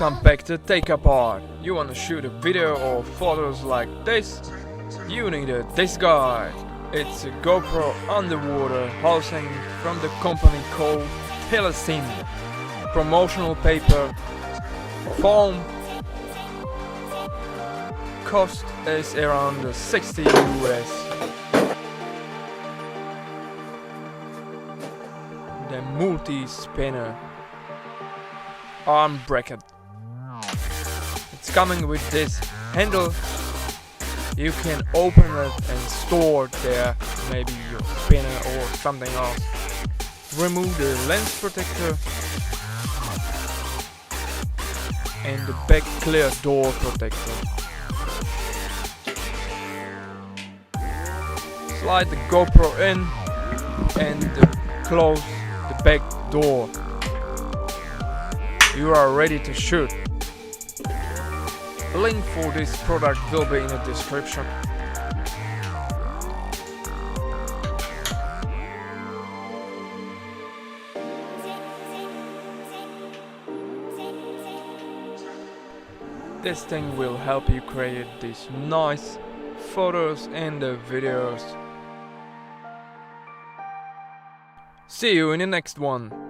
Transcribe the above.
Welcome back to TakeApart. You wanna shoot a video or photos like this? You need this guy. It's a GoPro underwater housing from the company called Telesin. Promotional paper, foam. Cost is around 60 US. The multi-spinner arm bracket. It's coming with this handle. You can open it and store it there, maybe your spinner or something else. Remove the lens protector and the back clear door protector. Slide the GoPro in and close the back door. You are ready to shoot. A link for this product will be in the description. This thing will help you create these nice photos and videos. See you in the next one.